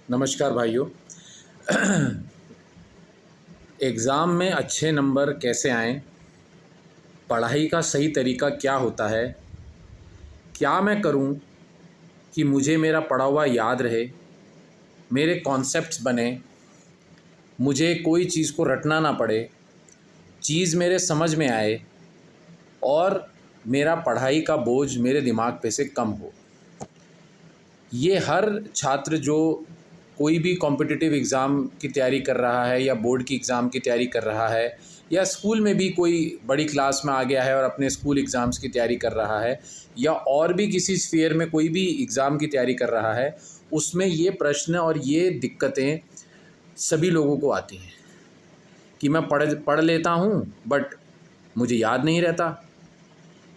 नमस्कार भाइयों। एग्ज़ाम में अच्छे नंबर कैसे आएं? पढ़ाई का सही तरीका क्या होता है? क्या मैं करूं कि मुझे मेरा पढ़ा हुआ याद रहे, मेरे कॉन्सेप्ट्स बने, मुझे कोई चीज़ को रटना ना पड़े, चीज़ मेरे समझ में आए और मेरा पढ़ाई का बोझ मेरे दिमाग पे से कम हो। ये हर छात्र जो कोई भी कॉम्पिटिटिव एग्ज़ाम की तैयारी कर रहा है या बोर्ड की एग्ज़ाम की तैयारी कर रहा है या स्कूल में भी कोई बड़ी क्लास में आ गया है और अपने स्कूल एग्ज़ाम्स की तैयारी कर रहा है या और भी किसी स्फीयर में कोई भी एग्ज़ाम की तैयारी कर रहा है, उसमें ये प्रश्न और ये दिक्कतें सभी लोगों को आती हैं कि मैं पढ़ लेता हूँ बट मुझे याद नहीं रहता,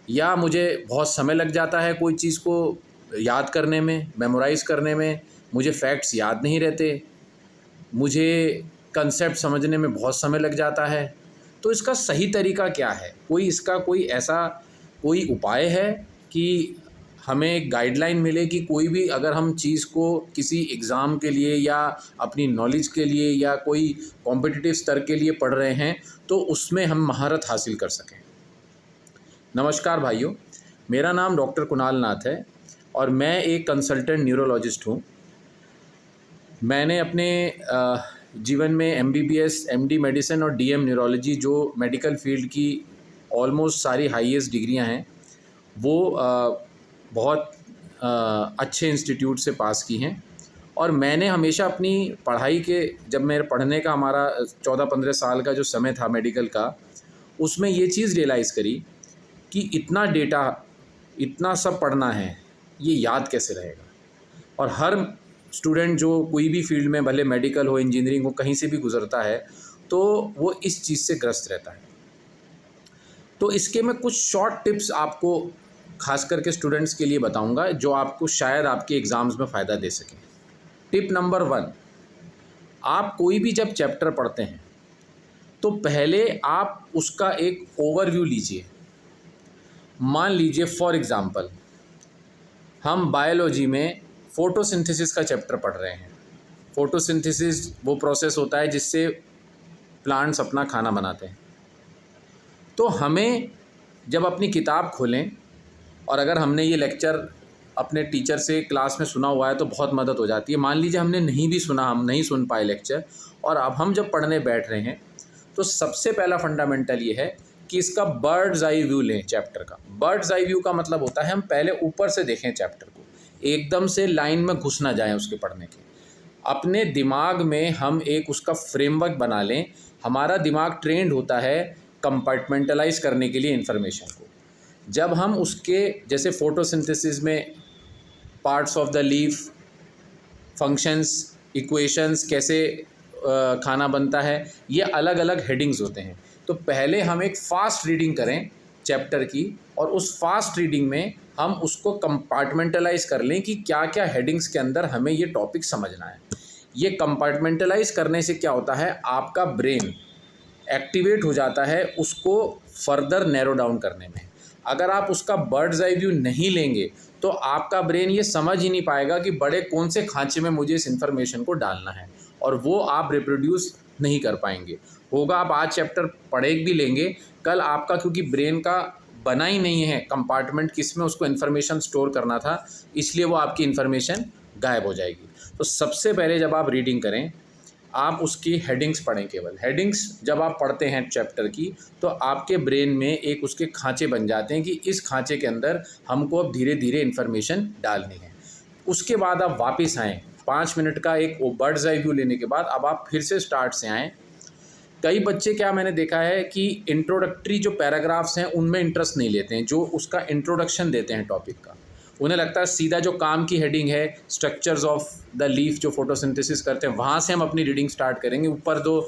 या मुझे बहुत समय लग जाता है कोई चीज़ को याद करने में, मेमोराइज़ करने में, मुझे फैक्ट्स याद नहीं रहते, मुझे कंसेप्ट समझने में बहुत समय लग जाता है। तो इसका सही तरीका क्या है? कोई इसका कोई ऐसा कोई उपाय है कि हमें एक गाइडलाइन मिले कि कोई भी अगर हम चीज़ को किसी एग्ज़ाम के लिए या अपनी नॉलेज के लिए या कोई कॉम्पिटिटिव स्तर के लिए पढ़ रहे हैं तो उसमें हम महारत हासिल कर सकें। नमस्कार भाइयों, मेरा नाम डॉक्टर कुणाल नाथ है और मैं एक कंसल्टेंट न्यूरोलॉजिस्ट हूँ। मैंने अपने जीवन में एमबीबीएस, एमडी मेडिसिन और डीएम न्यूरोलॉजी जो मेडिकल फील्ड की ऑलमोस्ट सारी हाईएस्ट डिग्रियां हैं वो बहुत अच्छे इंस्टीट्यूट से पास की हैं। और मैंने हमेशा अपनी पढ़ाई के जब मेरे पढ़ने का हमारा 14-15 साल का जो समय था मेडिकल का, उसमें ये चीज़ रियलाइज़ करी कि इतना डेटा, इतना सब पढ़ना है, ये याद कैसे रहेगा। और हर स्टूडेंट जो कोई भी फील्ड में, भले मेडिकल हो, इंजीनियरिंग हो, कहीं से भी गुज़रता है तो वो इस चीज़ से ग्रस्त रहता है। तो इसके मैं कुछ शॉर्ट टिप्स आपको खास करके स्टूडेंट्स के लिए बताऊंगा जो आपको शायद आपके एग्ज़ाम्स में फ़ायदा दे सकें। टिप नंबर 1, आप कोई भी जब चैप्टर पढ़ते हैं तो पहले आप उसका एक ओवरव्यू लीजिए। मान लीजिए फॉर एग्ज़ाम्पल हम बायोलॉजी में फ़ोटोसिंथेसिस का चैप्टर पढ़ रहे हैं। फ़ोटोसिंथेसिस वो प्रोसेस होता है जिससे प्लांट्स अपना खाना बनाते हैं। तो हमें जब अपनी किताब खोलें और अगर हमने ये लेक्चर अपने टीचर से क्लास में सुना हुआ है तो बहुत मदद हो जाती है। मान लीजिए हमने नहीं भी सुना, हम नहीं सुन पाए लेक्चर, और अब हम जब पढ़ने बैठ रहे हैं तो सबसे पहला फंडामेंटल ये है कि इसका बर्ड्स आई व्यू लें चैप्टर का। बर्ड्स आई व्यू का मतलब होता है हम पहले ऊपर से देखें चैप्टर को, एकदम से लाइन में घुस ना जाएं उसके पढ़ने के। अपने दिमाग में हम एक उसका फ्रेमवर्क बना लें। हमारा दिमाग ट्रेंड होता है कंपार्टमेंटलाइज करने के लिए इन्फॉर्मेशन को। जब हम उसके जैसे फोटोसिंथेसिस में parts of the leaf, functions, equations, कैसे खाना बनता है, ये अलग अलग हेडिंग्स होते हैं। तो पहले हम एक फ़ास्ट रीडिंग करें चैप्टर की और उस फास्ट रीडिंग में हम उसको कंपार्टमेंटलाइज कर लें कि क्या क्या हेडिंग्स के अंदर हमें ये टॉपिक समझना है। ये कंपार्टमेंटलाइज करने से क्या होता है, आपका ब्रेन एक्टिवेट हो जाता है उसको फर्दर नैरो डाउन करने में। अगर आप उसका बर्ड्स आई व्यू नहीं लेंगे तो आपका ब्रेन ये समझ ही नहीं पाएगा कि बड़े कौन से खांचे में मुझे इस इन्फॉर्मेशन को डालना है, और वो आप रिप्रोड्यूस नहीं कर पाएंगे। होगा आप आज चैप्टर पढ़े भी लेंगे, कल आपका क्योंकि ब्रेन का बना ही नहीं है कंपार्टमेंट किसमें उसको इन्फॉर्मेशन स्टोर करना था, इसलिए वो आपकी इन्फॉर्मेशन गायब हो जाएगी। तो सबसे पहले जब आप रीडिंग करें आप उसकी हेडिंग्स पढ़ें। केवल हेडिंग्स जब आप पढ़ते हैं चैप्टर की तो आपके ब्रेन में एक उसके खांचे बन जाते हैं कि इस खांचे के अंदर हमको अब धीरे धीरे इन्फॉर्मेशन डालनी है। उसके बाद आप वापस आएँ, 5 मिनट का एक बर्ड्स आई व्यू लेने के बाद अब आप फिर से स्टार्ट से आएँ। कई बच्चे क्या मैंने देखा है कि इंट्रोडक्टरी जो पैराग्राफ्स हैं उनमें इंटरेस्ट नहीं लेते हैं, जो उसका इंट्रोडक्शन देते हैं टॉपिक का। उन्हें लगता है सीधा जो काम की हेडिंग है, स्ट्रक्चर्स ऑफ द लीफ जो फोटोसिंथेसिस करते हैं, वहाँ से हम अपनी रीडिंग स्टार्ट करेंगे। ऊपर दो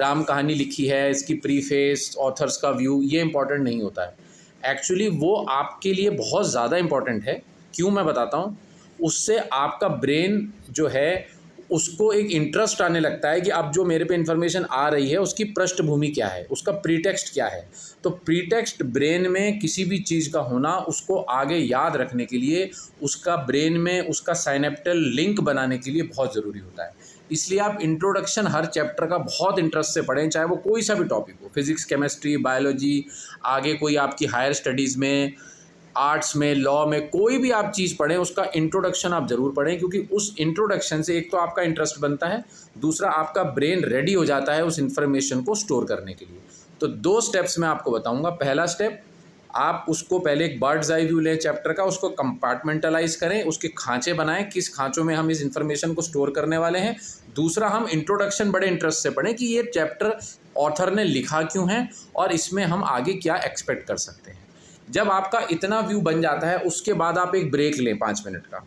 राम कहानी लिखी है, इसकी प्रीफेस, ऑथर्स का व्यू, ये इंपॉर्टेंट नहीं होता है। एक्चुअली वो आपके लिए बहुत ज़्यादा इंपॉर्टेंट है। क्यों, मैं बताता हूँ। उससे आपका ब्रेन जो है उसको एक इंटरेस्ट आने लगता है कि अब जो मेरे पे इन्फॉर्मेशन आ रही है उसकी पृष्ठभूमि क्या है, उसका प्रीटेक्स्ट क्या है। तो प्रीटेक्स्ट ब्रेन में किसी भी चीज़ का होना उसको आगे याद रखने के लिए, उसका ब्रेन में उसका साइनेप्टल लिंक बनाने के लिए बहुत ज़रूरी होता है। इसलिए आप इंट्रोडक्शन हर चैप्टर का बहुत इंटरेस्ट से पढ़ें, चाहे वो कोई सा भी टॉपिक हो, फिजिक्स, केमिस्ट्री, बायोलॉजी, आगे कोई आपकी हायर स्टडीज़ में, आर्ट्स में, लॉ में, कोई भी आप चीज़ पढ़ें उसका इंट्रोडक्शन आप ज़रूर पढ़ें, क्योंकि उस इंट्रोडक्शन से एक तो आपका इंटरेस्ट बनता है, दूसरा आपका ब्रेन रेडी हो जाता है उस इन्फॉर्मेशन को स्टोर करने के लिए। तो 2 स्टेप्स मैं आपको बताऊंगा। पहला स्टेप, आप उसको पहले एक बर्ड्स आई व्यू लें चैप्टर का, उसको कंपार्टमेंटलाइज करें, उसके खांचे बनाएं, किस खांचों में हम इस इन्फॉर्मेशन को स्टोर करने वाले हैं। दूसरा, हम इंट्रोडक्शन बड़े इंटरेस्ट से पढ़ें कि ये चैप्टर ऑथर ने लिखा क्यों है और इसमें हम आगे क्या एक्सपेक्ट कर सकते हैं। जब आपका इतना व्यू बन जाता है, उसके बाद आप एक ब्रेक लें 5 मिनट का।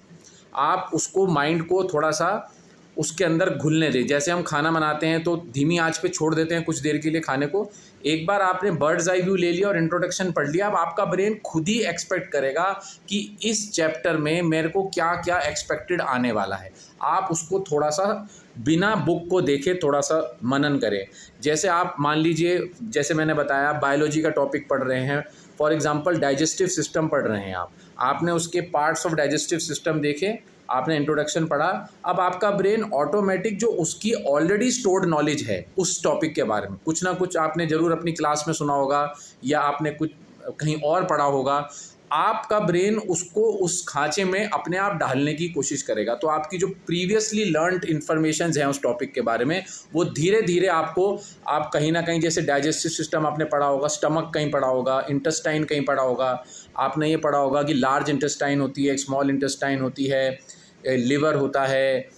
आप उसको माइंड को थोड़ा सा उसके अंदर घुलने दें। जैसे हम खाना बनाते हैं तो धीमी आंच पे छोड़ देते हैं कुछ देर के लिए खाने को। एक बार आपने बर्ड्स आई व्यू ले लिया और इंट्रोडक्शन पढ़ लिया, अब आपका ब्रेन खुद ही एक्सपेक्ट करेगा कि इस चैप्टर में मेरे को क्या क्या एक्सपेक्टेड आने वाला है। आप उसको थोड़ा सा बिना बुक को देखे थोड़ा सा मनन करें। जैसे आप मान लीजिए, जैसे मैंने बताया, बायोलॉजी का टॉपिक पढ़ रहे हैं, फॉर एग्जांपल डाइजेस्टिव सिस्टम पढ़ रहे हैं आपने उसके पार्ट्स ऑफ डाइजेस्टिव सिस्टम देखे, आपने इंट्रोडक्शन पढ़ा। अब आपका ब्रेन ऑटोमेटिक जो उसकी ऑलरेडी स्टोर्ड नॉलेज है उस टॉपिक के बारे में, कुछ ना कुछ आपने ज़रूर अपनी क्लास में सुना होगा या आपने कुछ कहीं और पढ़ा होगा, आपका ब्रेन उसको उस खांचे में अपने आप डालने की कोशिश करेगा। तो आपकी जो प्रीवियसली लर्नड इन्फॉर्मेशन हैं उस टॉपिक के बारे में, वो धीरे धीरे आपको, आप कहीं ना कहीं, जैसे डाइजेस्टिव सिस्टम आपने पढ़ा होगा, स्टमक कहीं पढ़ा होगा, इंटेस्टाइन कहीं पढ़ा होगा, आपने ये पढ़ा होगा कि लार्ज इंटेस्टाइन होती है, स्मॉल इंटेस्टाइन होती है, लिवर होता है,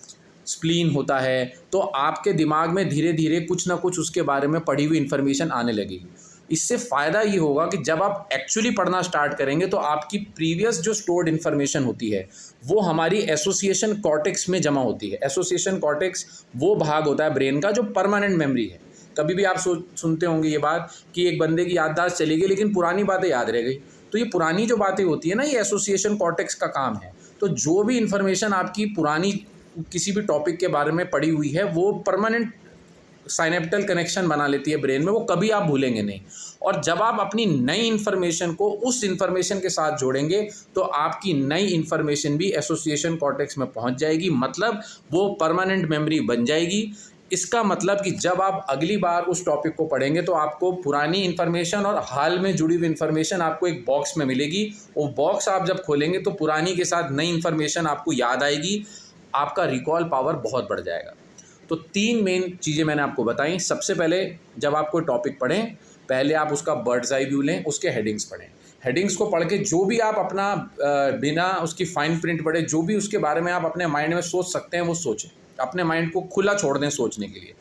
स्प्लीन होता है। तो आपके दिमाग में धीरे धीरे कुछ ना कुछ उसके बारे में पढ़ी हुई इन्फॉर्मेशन आने लगेगी। इससे फ़ायदा ये होगा कि जब आप एक्चुअली पढ़ना स्टार्ट करेंगे तो आपकी प्रीवियस जो स्टोर्ड इन्फॉर्मेशन होती है वो हमारी एसोसिएशन कॉर्टेक्स में जमा होती है। एसोसिएशन कॉर्टेक्स वो भाग होता है ब्रेन का जो परमानेंट मेमोरी है। कभी भी आप सुनते होंगे ये बात कि एक बंदे की याददाश्त चली गई लेकिन पुरानी बातें याद रह गई। तो ये पुरानी जो बातें होती है ना, ये एसोसिएशन कॉर्टेक्स का काम है। तो जो भी इन्फॉर्मेशन आपकी पुरानी किसी भी टॉपिक के बारे में पड़ी हुई है वो परमानेंट साइनेप्टल कनेक्शन बना लेती है ब्रेन में, वो कभी आप भूलेंगे नहीं। और जब आप अपनी नई इन्फॉर्मेशन को उस इन्फॉर्मेशन के साथ जोड़ेंगे तो आपकी नई इन्फॉर्मेशन भी एसोसिएशन कॉर्टेक्स में पहुंच जाएगी, मतलब वो परमानेंट मेमोरी बन जाएगी। इसका मतलब कि जब आप अगली बार उस टॉपिक को पढ़ेंगे तो आपको पुरानी इन्फॉर्मेशन और हाल में जुड़ी हुई इन्फॉर्मेशन आपको एक बॉक्स में मिलेगी। वो बॉक्स आप जब खोलेंगे तो पुरानी के साथ नई इन्फॉर्मेशन आपको याद आएगी, आपका रिकॉल पावर बहुत बढ़ जाएगा। तो 3 मेन चीज़ें मैंने आपको बताई। सबसे पहले, जब आप कोई टॉपिक पढ़ें, पहले आप उसका बर्ड्स आई व्यू लें, उसके हेडिंग्स पढ़ें। हेडिंग्स को पढ़ के जो भी आप अपना बिना उसकी फाइन प्रिंट पढ़े जो भी उसके बारे में आप अपने माइंड में सोच सकते हैं वो सोचें, अपने माइंड को खुला छोड़ दें सोचने के लिए।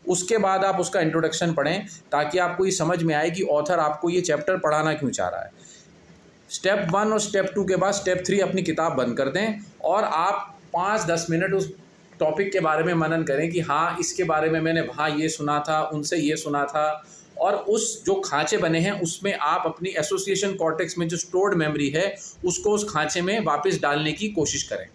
उसके बाद आप उसका इंट्रोडक्शन पढ़ें ताकि आपको ये समझ में आए कि ऑथर आपको ये चैप्टर पढ़ाना क्यों चाह रहा है। स्टेप 1 और स्टेप 2 के बाद स्टेप 3 अपनी किताब बंद कर दें और आप 5-10 मिनट उस टॉपिक के बारे में मनन करें कि हाँ, इसके बारे में मैंने वहाँ ये सुना था, उनसे ये सुना था। और उस जो खांचे बने हैं उसमें आप अपनी एसोसिएशन कॉर्टेक्स में जो स्टोर्ड मेमोरी है उसको उस खांचे में वापस डालने की कोशिश करें।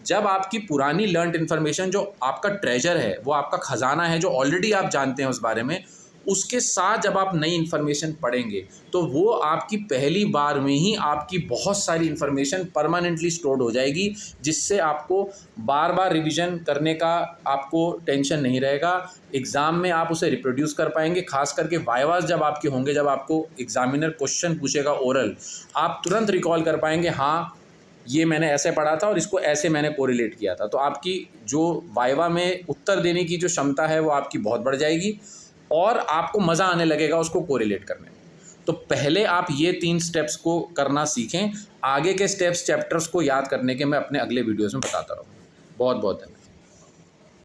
जब आपकी पुरानी लर्नड इन्फॉर्मेशन, जो आपका ट्रेजर है, वो आपका खजाना है जो ऑलरेडी आप जानते हैं उस बारे में, उसके साथ जब आप नई इन्फॉर्मेशन पढ़ेंगे तो वो आपकी पहली बार में ही आपकी बहुत सारी इन्फॉर्मेशन परमानेंटली स्टोर्ड हो जाएगी, जिससे आपको बार बार रिवीजन करने का आपको टेंशन नहीं रहेगा। एग्ज़ाम में आप उसे रिप्रोड्यूस कर पाएंगे। खास करके वाइवास जब आपके होंगे, जब आपको एग्जामिनर क्वेश्चन पूछेगा ओरल, आप तुरंत रिकॉल कर पाएंगे, हाँ ये मैंने ऐसे पढ़ा था और इसको ऐसे मैंने कोरिलेट किया था। तो आपकी जो वाइवा में उत्तर देने की जो क्षमता है वो आपकी बहुत बढ़ जाएगी और आपको मज़ा आने लगेगा उसको कोरिलेट करने में। तो पहले आप ये 3 स्टेप्स को करना सीखें। आगे के स्टेप्स, चैप्टर्स को याद करने के मैं अपने अगले वीडियोज़ में बताता रहूँगा। बहुत बहुत धन्यवाद।